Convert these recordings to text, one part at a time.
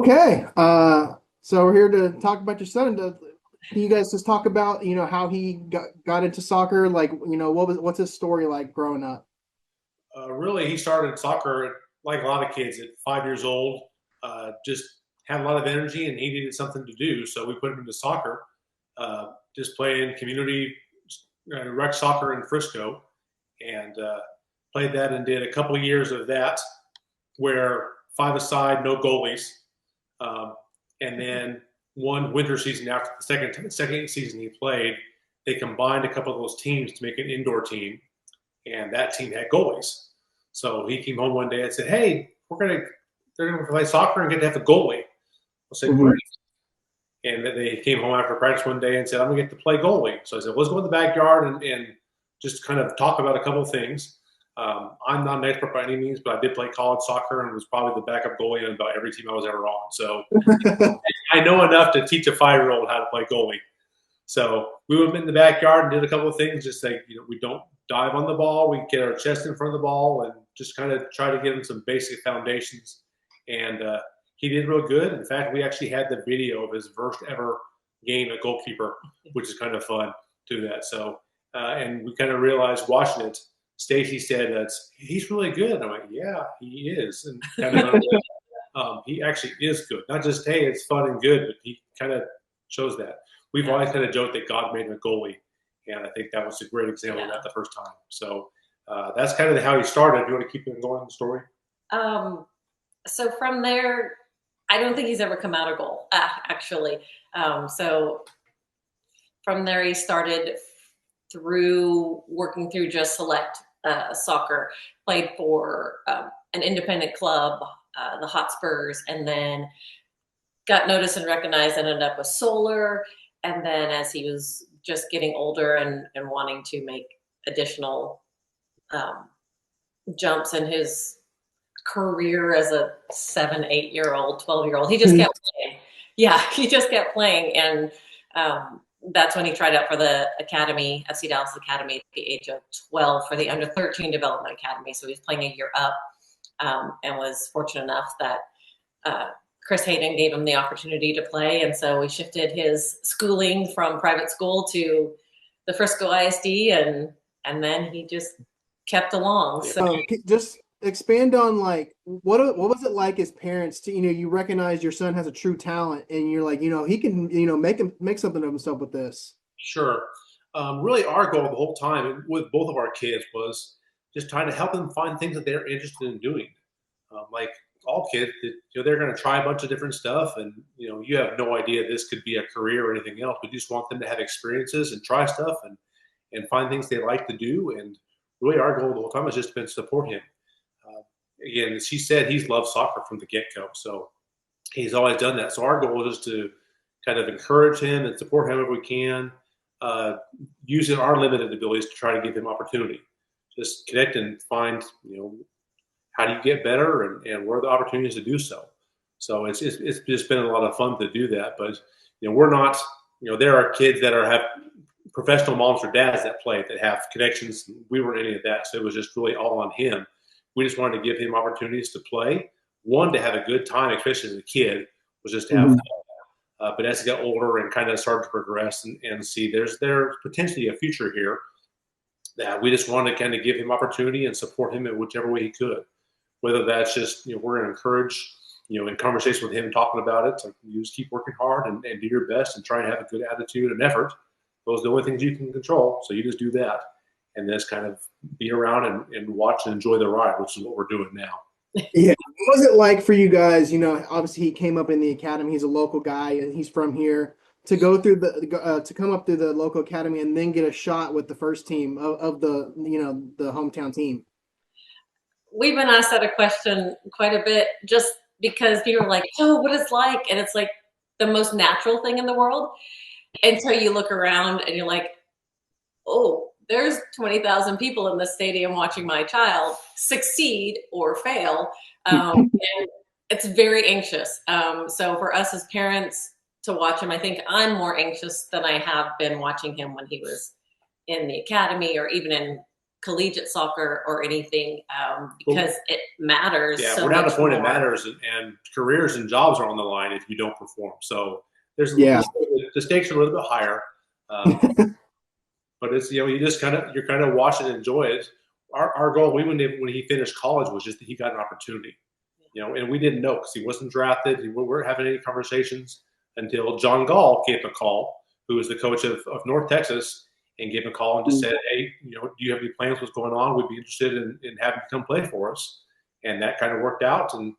Okay. So we're here to talk about your son. Can you guys just talk about, how he got into soccer? Like, what's his story like growing up? Really, he started soccer like a lot of kids at 5 years old. Just had a lot of energy, and he needed something to do, so we put him into soccer. Just playing community rec soccer in Frisco, and played that and did a couple of years of that, where five-a-side, no goalies, um, and then one winter season after the second season he played, they combined a couple of those teams to make an indoor team, and that team had goalies. So he came home one day and said, "Hey, they're gonna play soccer and get to have a goalie." I said, Mhm. "Great." And they came home after practice one day and said, "I'm gonna get to play goalie." So I said, "Let's go in the backyard and just kind of talk about a couple of things." I'm not an expert by any means, but I did play college soccer and was probably the backup goalie on about every team I was ever on. So I know enough to teach a 5-year-old how to play goalie. So we went in the backyard and did a couple of things, just like, we don't dive on the ball. We get our chest in front of the ball and just kind of try to give him some basic foundations. And he did real good. In fact, we actually had the video of his first ever game at goalkeeper, which is kind of fun to do that. So, and we kind of realized watching it, Stacy said that he's really good. And I'm like, yeah, he is. And kind of he actually is good. Not just, hey, it's fun and good, but he kind of shows that. We've always kind of joked that God made him a goalie, and I think that was a great example of that the first time. So that's kind of how he started. Do you want to keep going in the story? Um, so from there, I don't think he's ever come out of goal, actually. So from there, he started through working through just select soccer, played for an independent club, the Hotspurs, and then got noticed and recognized and ended up with Solar. And then as he was just getting older and wanting to make additional um, jumps in his career as a 7, 8-year-old, 12-year-old, he just kept playing. Yeah, he just kept playing. And that's when he tried out for the academy, FC Dallas Academy, at the age of 12 for the under 13 development academy. So he was playing a year up, and was fortunate enough that Chris Hayden gave him the opportunity to play. And so we shifted his schooling from private school to the Frisco ISD, and then he just kept along. So Just expand on like what was it like as parents to you recognize your son has a true talent and you're like he can make something of himself with this. Sure. Really, our goal the whole time with both of our kids was just trying to help them find things that they're interested in doing. Like all kids, they're going to try a bunch of different stuff, and you have no idea this could be a career or anything else. But you just want them to have experiences and try stuff and find things they like to do. And really, our goal the whole time has just been to support him. Again, she said he's loved soccer from the get-go, so he's always done that. So our goal is to kind of encourage him and support him if we can, using our limited abilities to try to give him opportunity. Just connect and find, how do you get better and where are the opportunities to do so. So it's just been a lot of fun to do that. But we're not, there are kids that have professional moms or dads that play that have connections. We weren't any of that, so it was just really all on him. We just wanted to give him opportunities to play. One, to have a good time, especially as a kid, was just to have fun. But as he got older and kind of started to progress and see there's potentially a future here, that we just wanted to kind of give him opportunity and support him in whichever way he could. Whether that's just, we're going to encourage, in conversation with him, talking about it, you just keep working hard and do your best and try and have a good attitude and effort. Those are the only things you can control. So you just do that and just kind of be around and watch and enjoy the ride, which is what we're doing now. Yeah. What was it like for you guys? Obviously he came up in the academy. He's a local guy and he's from here. To go through to come up through the local academy and then get a shot with the first team of the the hometown team. we've been asked that a question quite a bit, just because people are like, oh, what it's like. And it's like the most natural thing in the world until you look around and you're like, oh, there's 20,000 people in the stadium watching my child succeed or fail. And it's very anxious. So for us as parents to watch him, I think I'm more anxious than I have been watching him when he was in the academy or even in collegiate soccer or anything, because it matters. Yeah, so we're down to much the point it more. matters, and careers and jobs are on the line if you don't perform. So there's the stakes are a little bit higher, but it's you just you're kind of watching and enjoy it. Our goal, when he finished college, was just that he got an opportunity, and we didn't know because he wasn't drafted. We weren't having any conversations until John Gall gave him a call, who was the coach of North Texas, and gave him a call and just said, "Hey, do you have any plans? What's going on? We'd be interested in having you come play for us." And that kind of worked out. And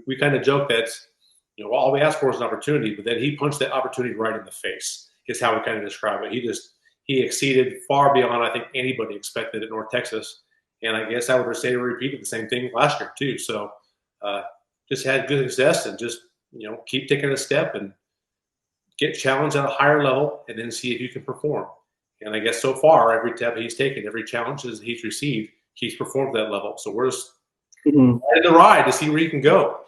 we kind of joke that all we asked for was an opportunity, but then he punched that opportunity right in the face. Is how we kind of describe it. He exceeded far beyond I think anybody expected at North Texas, and I guess I would say we repeated the same thing last year too. So just had good success, and just keep taking a step and get challenged at a higher level, and then see if you can perform. And I guess so far, every step he's taken, every challenge that he's received, he's performed at that level. So we're just in the ride to see where he can go.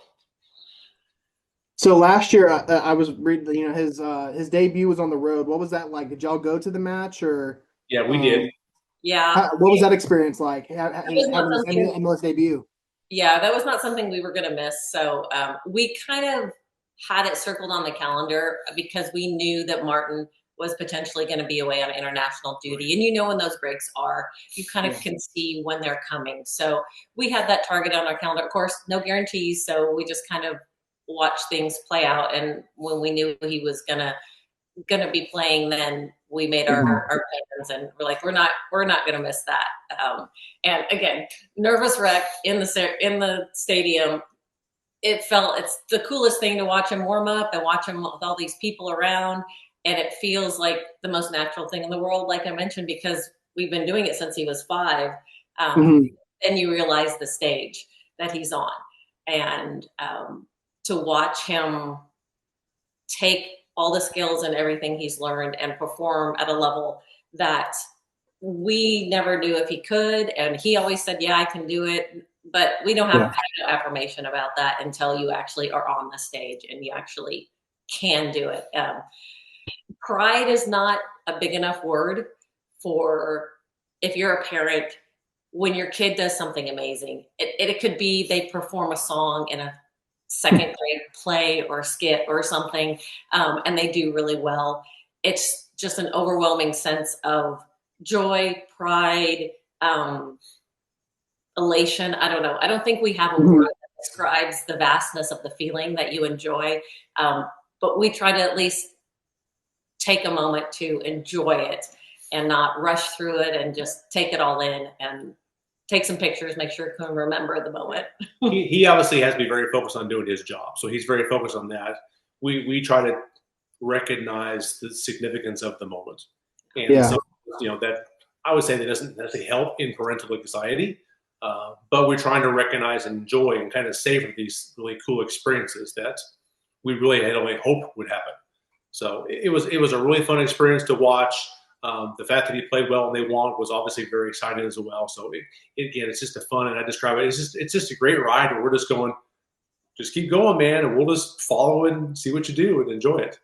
So last year, I was reading, his debut was on the road. What was that like? Did y'all go to the match or? Yeah, we did. Yeah. What was that experience like? Having his MLS debut. Yeah, that was not something we were going to miss. So we kind of had it circled on the calendar because we knew that Martin was potentially going to be away on international duty. And when those breaks are, you kind of can see when they're coming. So we had that target on our calendar. Of course, no guarantees. So we just kind of watched things play out. And when we knew he was gonna be playing, then we made our plans, and we're like, we're not gonna miss that. And again, nervous wreck in the stadium. It's the coolest thing to watch him warm up and watch him with all these people around. And it feels like the most natural thing in the world, like I mentioned, because we've been doing it since he was 5. And you realize the stage that he's on. And to watch him take all the skills and everything he's learned and perform at a level that we never knew if he could. And he always said, yeah, I can do it. But we don't have affirmation about that until you actually are on the stage and you actually can do it. Pride is not a big enough word for if you're a parent, when your kid does something amazing. It could be they perform a song in a second grade play or skit or something, and they do really well. It's just an overwhelming sense of joy, pride, elation. I don't know. I don't think we have a word that describes the vastness of the feeling that you enjoy, but we try to at least take a moment to enjoy it and not rush through it, and just take it all in and take some pictures, make sure you can remember the moment. He obviously has to be very focused on doing his job. So he's very focused on that. We try to recognize the significance of the moment. And so, that I would say that doesn't necessarily help in parental anxiety, but we're trying to recognize and enjoy and kind of savor these really cool experiences that we really had only hoped would happen. So it was a really fun experience to watch. The fact that he played well and they won was obviously very exciting as well. So again, it's just a fun, and I describe it. It's just a great ride where we're just going, just keep going, man, and we'll just follow and see what you do and enjoy it.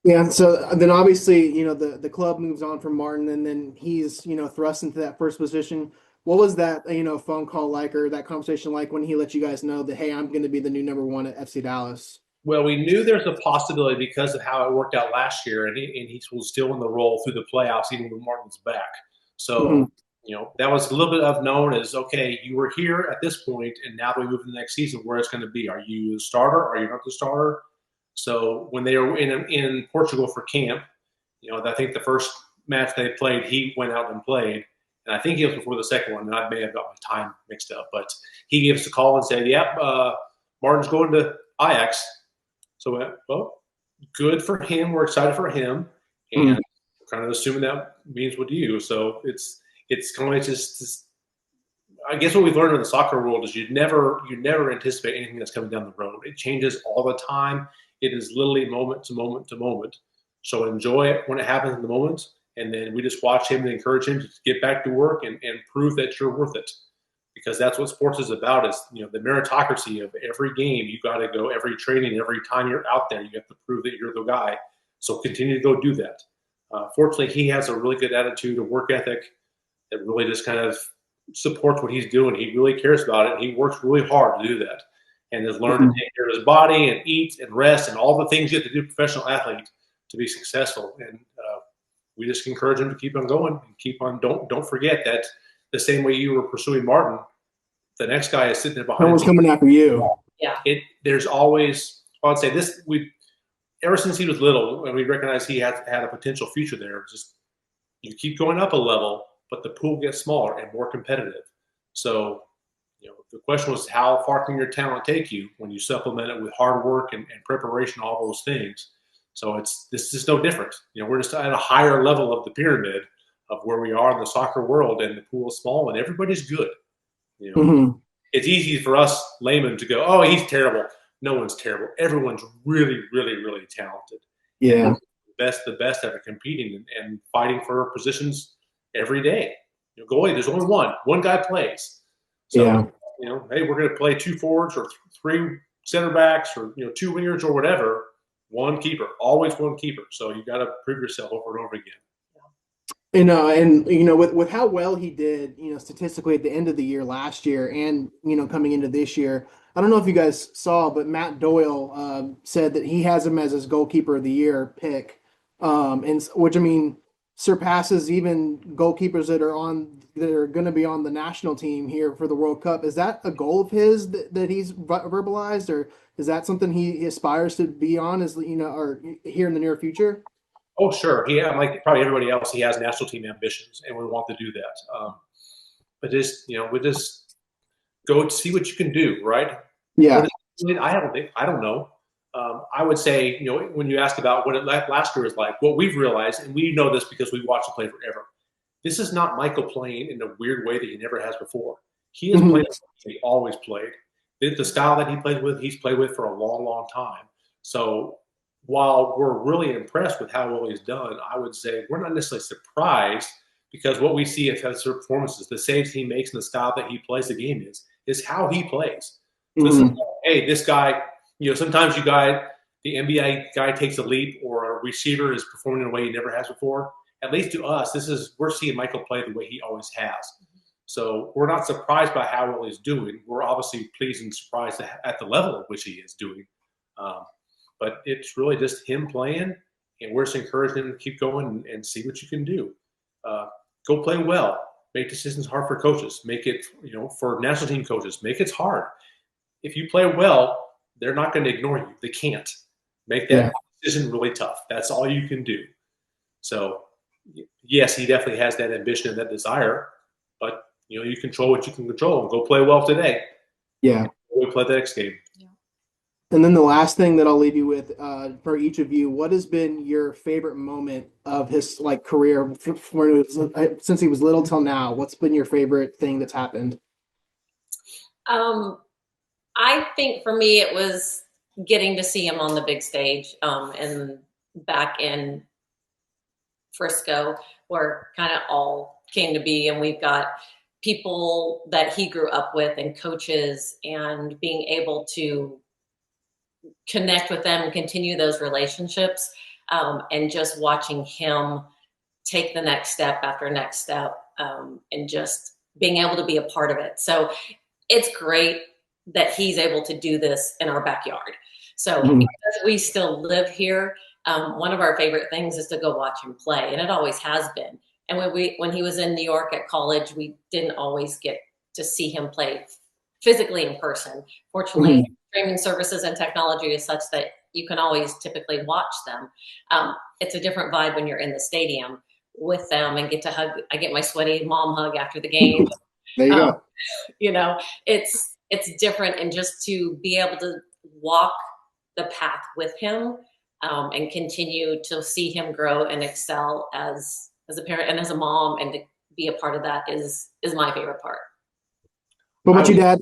Yeah. So then obviously, the club moves on from Martin, and then he's thrust into that first position. What was that phone call like, or that conversation like, when he let you guys know that, hey, I'm going to be the new number 1 at FC Dallas? Well, we knew there's a possibility because of how it worked out last year, and he was still in the role through the playoffs, even when Martin's back. So, that was a little bit of known as, okay, you were here at this point, and now that we move to the next season, where it's going to be. Are you the starter? Are you not the starter? So when they were in Portugal for camp, I think the first match they played, he went out and played. And I think he was before the second one, and I may have got my time mixed up. But he gave us a call and said, yep, Martin's going to Ajax. So, well, good for him. We're excited for him, and kind of assuming that means what to you. So it's kind of just I guess what we've learned in the soccer world is you never anticipate anything that's coming down the road. It changes all the time. It is literally moment to moment to moment. So enjoy it when it happens in the moment, and then we just watch him and encourage him to get back to work and prove that you're worth it. Because that's what sports is about, is the meritocracy of every game. You got to go, every training, every time you're out there, you have to prove that you're the guy. So continue to go do that. Fortunately, he has a really good attitude, a work ethic. that really just kind of supports what he's doing. He really cares about it. He works really hard to do that, and has learned to take care of his body and eat and rest and all the things you have to do, professional athlete, to be successful. And we just encourage him to keep on going and keep on. Don't forget that the same way you were pursuing Martin, the next guy is sitting there behind. Someone's coming after you. Yeah. There's always, I'd say this, ever since he was little, and we recognized he had a potential future there. Just you keep going up a level, but the pool gets smaller and more competitive. So, the question was, how far can your talent take you when you supplement it with hard work and preparation, all those things. So this is no different. We're just at a higher level of the pyramid of where we are in the soccer world, and the pool is small and everybody's good. It's easy for us laymen to go, oh, he's terrible. No one's terrible. Everyone's really, really, really talented. Yeah. The best ever competing and fighting for positions every day. Goalie, there's only one guy plays. So, hey, we're going to play 2 forwards or 3 center backs or, 2 wingers or whatever. One keeper, always one keeper. So you got to prove yourself over and over again. With how well he did, statistically at the end of the year last year and, coming into this year, I don't know if you guys saw, but Matt Doyle said that he has him as his goalkeeper of the year pick, which surpasses even goalkeepers that are going to be on the national team here for the World Cup. Is that a goal of his that he's verbalized, or is that something he aspires to be on or here in the near future? Oh, sure. Like probably everybody else, he has national team ambitions, and we want to do that. But we just go see what you can do, right? Yeah. I don't know. I would say, when you ask about what last year was like, what we've realized, and we know this because we watched him play forever, this is not Michael playing in a weird way that he never has before. He has played as he always played. The style that he plays with, he's played with for a long, long time. So while we're really impressed with how well he's done, I would say we're not necessarily surprised, because what we see of his performances, the saves he makes and the style that he plays the game is how he plays. So this is, hey, this guy, sometimes the NBA guy takes a leap, or a receiver is performing in a way he never has before. At least to us, we're seeing Michael play the way he always has. So we're not surprised by how well he's doing. We're obviously pleased and surprised at the level at which he is doing. But it's really just him playing, and we're just encouraging him to keep going and see what you can do. Go play well. Make decisions hard for coaches. Make it, for national team coaches, make it hard. If you play well, they're not going to ignore you. They can't. Make that decision really tough. That's all you can do. So, yes, he definitely has that ambition and that desire, but, you control what you can control, and go play well today. Yeah. We'll play the next game. Yeah. And then the last thing that I'll leave you with for each of you, what has been your favorite moment of his career since he was little till now? What's been your favorite thing that's happened? I think for me, it was getting to see him on the big stage and back in Frisco, where kind of all came to be. And we've got people that he grew up with and coaches, and being able to connect with them and continue those relationships, and just watching him take the next step after next step, and just being able to be a part of it. So it's great that he's able to do this in our backyard. So because we still live here, one of our favorite things is to go watch him play, and it always has been. And when he was in New York at college, we didn't always get to see him play physically in person. Fortunately, streaming services and technology is such that you can always typically watch them. It's a different vibe when you're in the stadium with them and get to hug. I get my sweaty mom hug after the game. There you go. It's different, and just to be able to walk the path with him and continue to see him grow and excel as a parent and as a mom, and to be a part of that is my favorite part. What about you, Dad?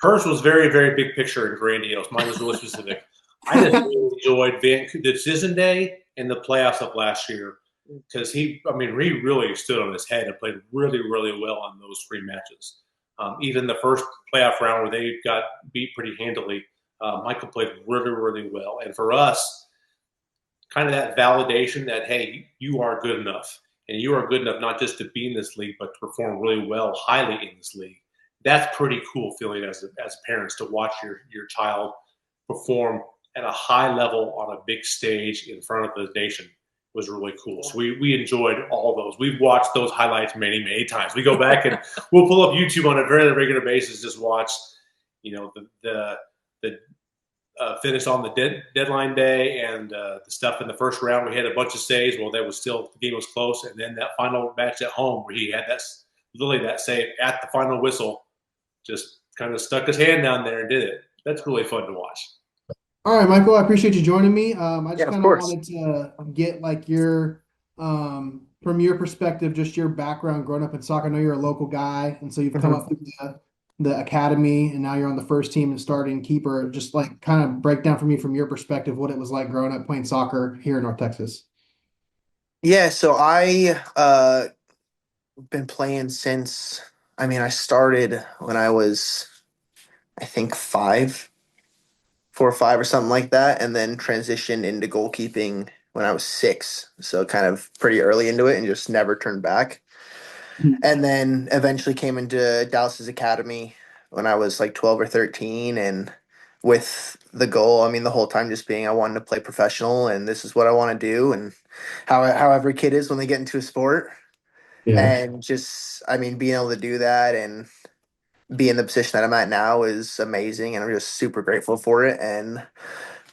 Hers was very, very big picture and grandiose. Mine was really specific. I just really enjoyed the Decision Day and the playoffs of last year, because he really stood on his head and played really, really well on those 3 matches. Even the first playoff round where they got beat pretty handily, Michael played really, really well. And for us, kind of that validation that, hey, you are good enough. and you are good enough not just to be in this league, but to perform really well, highly in this league. That's pretty cool feeling as parents to watch your child perform at a high level on a big stage in front of the nation was really cool. So we enjoyed all those. We've watched those highlights many, many times. We go back and we'll pull up YouTube on a very regular basis, just watch, the finish on the deadline day and the stuff in the first round. We had a bunch of saves. Well, that was still, the game was close. And then that final match at home where he had that save at the final whistle, just kind of stuck his hand down there and did it. That's really fun to watch. All right, Michael, I appreciate you joining me. I just Yeah, of kind of course. wanted to get like your, from your perspective, just your background growing up in soccer. I know you're a local guy, and so you've come up through the academy, and now you're on the first team and starting keeper. Just like kind of break down for me from your perspective what it was like growing up playing soccer here in North Texas. Yeah, so I been playing since I started when I was I think 4 or 5 or something like that, and then transitioned into goalkeeping when I was 6. So kind of pretty early into it and just never turned back. And then eventually came into Dallas's academy when I was like 12 or 13, and with the goal, the whole time just being I wanted to play professional and this is what I want to do, and how every kid is when they get into a sport. Yeah. And just being able to do that and be in the position that I'm at now is amazing, and I'm just super grateful for it, and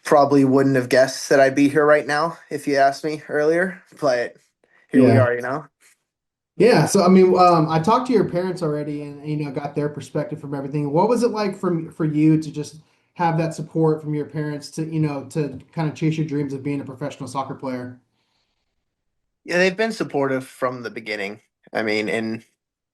probably wouldn't have guessed that I'd be here right now if you asked me earlier, but here we Yeah. are. Yeah, so I talked to your parents already, and got their perspective from everything. What was it like for you to just have that support from your parents to to kind of chase your dreams of being a professional soccer player? Yeah, they've been supportive from the beginning. And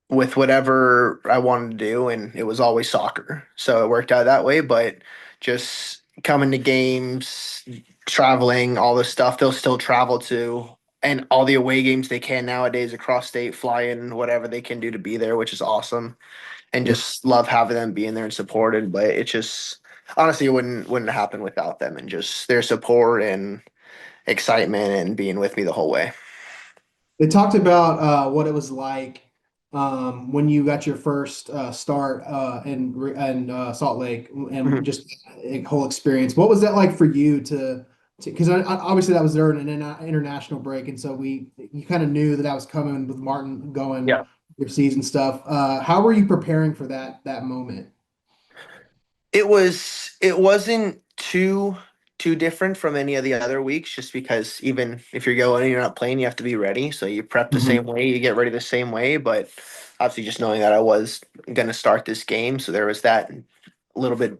with whatever I wanted to do, and it was always soccer. So it worked out that way, but just coming to games, traveling, all this stuff, they'll still travel to, and all the away games they can nowadays across state, fly in, whatever they can do to be there, which is awesome. And Yeah. just love having them being there and supported. But it just honestly it wouldn't happen without them and just their support and excitement and being with me the whole way. They talked about what it was like when you got your first start in Salt Lake and Mhm. just a whole experience. What was that like for you to because obviously that was during an international break, and so you kind of knew that was coming with Martin going Yeah. overseas and stuff. How were you preparing for that moment? It wasn't too different from any of the other weeks, just because even if you're going and you're not playing, you have to be ready. So you prep the Mhm. same way, you get ready the same way. But obviously, just knowing that I was going to start this game, so there was that little bit,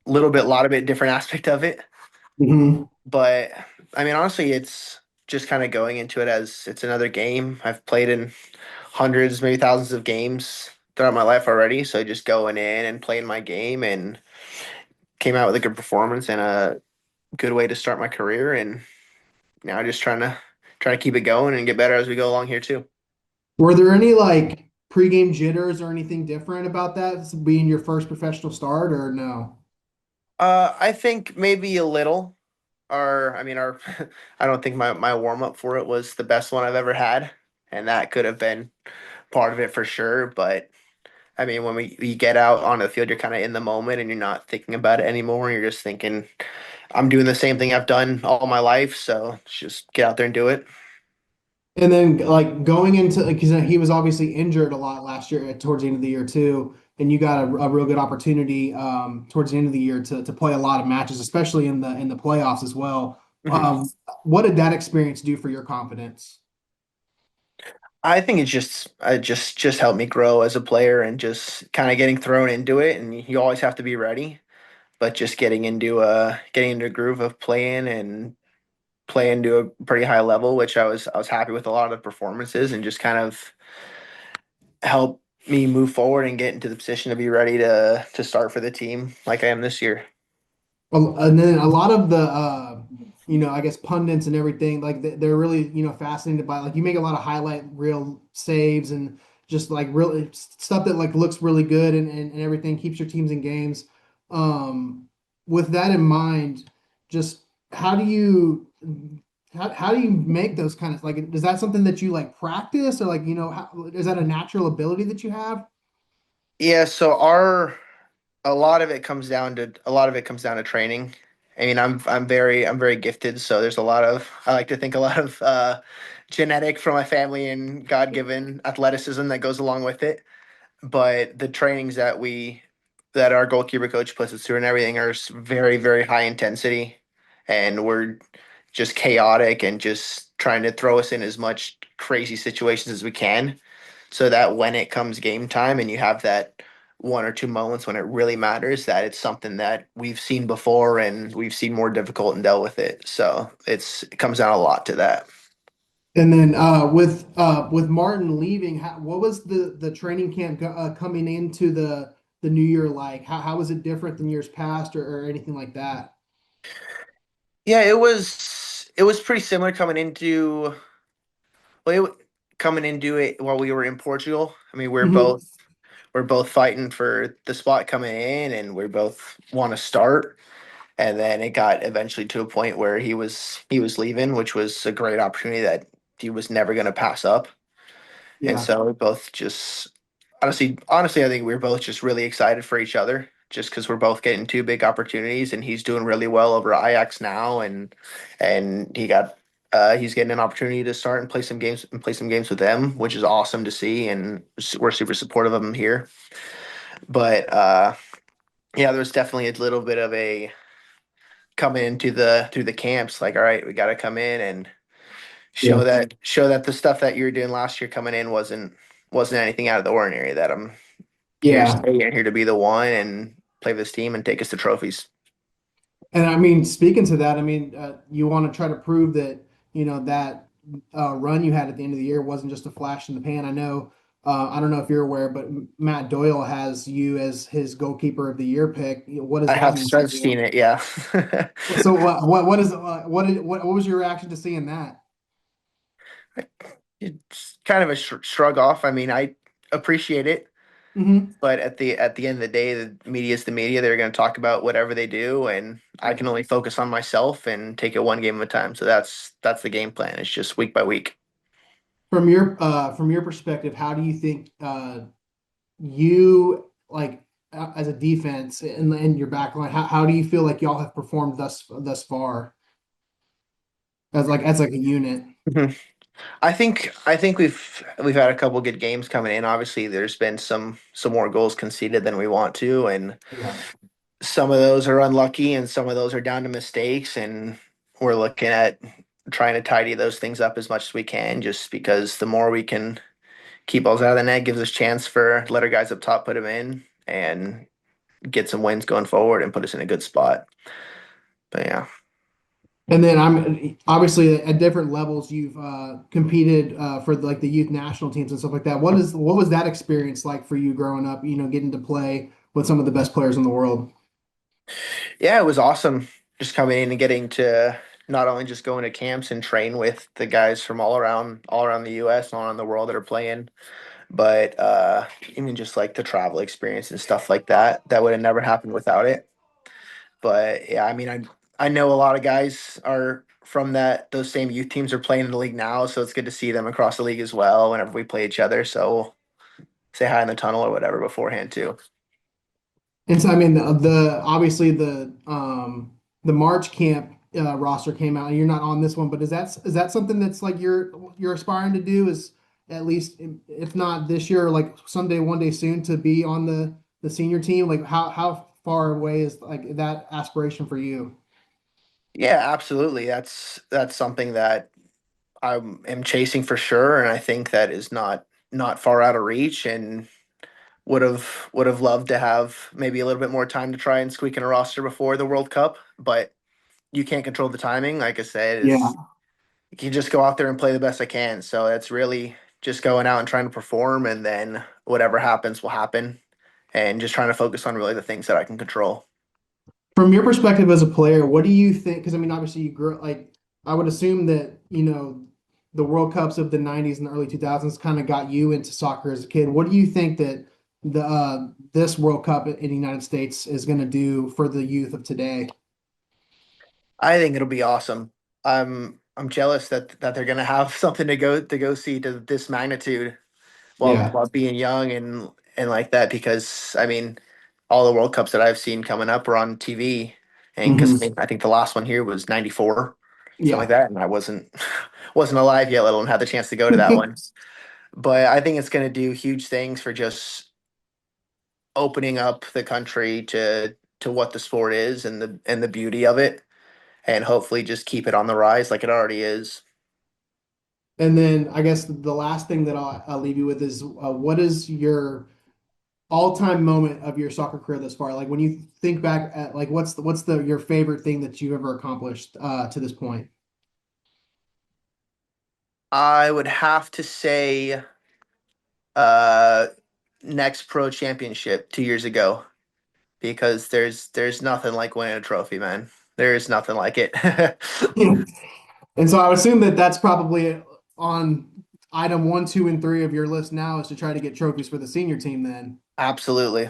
lot of it different aspect of it. Mhm. But honestly, it's just kind of going into it as it's another game. I've played in hundreds, maybe thousands of games throughout my life already. So just going in and playing my game and came out with a good performance and a good way to start my career. And now just trying to keep it going and get better as we go along here too. Were there any like pregame jitters or anything different about that being your first professional start, or no? I think maybe a little. Our I don't think my warm up for it was the best one I've ever had, and that could have been part of it for sure. But when we get out on the field, you're kind of in the moment and you're not thinking about it anymore. You're just thinking, I'm doing the same thing I've done all my life, so let's just get out there and do it. And then like going into because he was obviously injured a lot last year towards the end of the year too, and you got a real good opportunity towards the end of the year to play a lot of matches, especially in the playoffs as well. Mhm. What did that experience do for your confidence? I think it's just helped me grow as a player and just kind of getting thrown into it. And you always have to be ready, but just getting into a groove of playing to a pretty high level, which I was happy with a lot of the performances, and just kind of help me move forward and get into the position to be ready to start for the team like I am this year. And then a lot of the I guess pundits and everything like they're really fascinated by like you make a lot of highlight reel saves and just like really stuff that like looks really good and everything keeps your teams in games. Um, with that in mind, just how do you How do you make those kind of like? Is that something that you like practice or like is that a natural ability that you have? Yeah, so our a lot of it comes down to training. I mean, I'm very gifted, so there's a lot of I like to think a lot of genetic from my family and God-given athleticism that goes along with it. But the trainings that our goalkeeper coach puts us through and everything are very, very high intensity, and we're just chaotic and just trying to throw us in as much crazy situations as we can, so that when it comes game time and you have that 1 or 2 moments when it really matters, that it's something that we've seen before and we've seen more difficult and dealt with it. So it comes down a lot to that. And then with Martin leaving, what was the training camp coming into the new year like? How was it different than years past or anything like that? Yeah, it was pretty similar coming into it while we were in Portugal. I mean, Hmm. we're both fighting for the spot coming in, and we both want to start. And then it got eventually to a point where he was leaving, which was a great opportunity that he was never going to pass up. And Yeah, so we both just honestly, I think we were both just really excited for each other, just because we're both getting two big opportunities, and he's doing really well over Ajax now, and he's getting an opportunity to start and play some games with them, which is awesome to see, and we're super supportive of him here. But yeah, there's definitely a little bit of a coming into the through the camps, like, all right, we got to come in and yeah, show that the stuff that you were doing last year coming in wasn't anything out of the ordinary. That I'm here to yeah. stay and here to be the one and play this team and take us to trophies. And I mean, speaking to that, I mean, you want to try to prove that that run you had at the end of the year wasn't just a flash in the pan. I know, I don't know if you're aware, but Matt Doyle has you as his goalkeeper of the year pick. What does I that have mean to seen you? it, yeah. So what was your reaction to seeing that? It's kind of a shrug off. I mean, I appreciate it, Hmm. but at the end of the day, the media is the media. They're going to talk about whatever they do, and I Yeah. can only focus on myself and take it one game at a time. So that's the game plan. It's just week by week. From your perspective, how do you think you like as a defense in your back line? How do you feel like y'all have performed thus far as like a unit? Mhm. I think we've had a couple good games coming in. Obviously, there's been some more goals conceded than we want to, and Yeah. some of those are unlucky, and some of those are down to mistakes. And we're looking at trying to tidy those things up as much as we can, just because the more we can keep balls out of the net gives us chance for let our guys up top put them in and get some wins going forward and put us in a good spot. But yeah. And then I'm obviously at different levels. You've competed for like the youth national teams and stuff like that. What was that experience like for you growing up? Getting to play with some of the best players in the world. Yeah, it was awesome just coming in and getting to not only just going to camps and train with the guys from all around the US and all around the world that are playing, but even just like the travel experience and stuff like that, that would have never happened without it. But yeah, I mean, I know a lot of guys are from those same youth teams are playing in the league now, so it's good to see them across the league as well whenever we play each other. So we'll say hi in the tunnel or whatever beforehand too. And so, I mean, the obviously the March camp roster came out, and you're not on this one, but is that something that's like you're aspiring to do? Is at least if not this year, like someday, one day soon, to be on the senior team? Like how far away is like that aspiration for you? Yeah, absolutely. That's something that I am chasing for sure, and I think that is not far out of reach, and would have loved to have maybe a little bit more time to try and squeak in a roster before the World Cup, but you can't control the timing. Like I said, Yeah. is you can just go out there and play the best I can. So it's really just going out and trying to perform, and then whatever happens will happen, and just trying to focus on really the things that I can control. From your perspective as a player, what do you think? Because I mean, obviously, you grew like I would assume that the World Cups of the '90s and the early 2000s kind of got you into soccer as a kid. What do you think that the this World Cup in the United States is going to do for the youth of today? I think it'll be awesome. I'm jealous that they're gonna have something to go see to this magnitude Yeah. while being young and like that, because I mean all the World Cups that I've seen coming up are on TV, and because Hmm. I think the last one here was '94, something like Yeah. that, and I wasn't alive yet, let alone had the chance to go to that one. But I think it's going to do huge things for just opening up the country to what the sport is and the beauty of it, and hopefully just keep it on the rise like it already is. And then I guess the last thing that I'll leave you with is what is your all-time moment of your soccer career thus far? Like when you think back at like what's the your favorite thing that you've ever accomplished to this point? I would have to say uh next pro championship 2 years ago, because there's nothing like winning a trophy, man. There is nothing like it. And so I would assume that that's probably on item one, two, and three of your list now is to try to get trophies for the senior team then. Absolutely.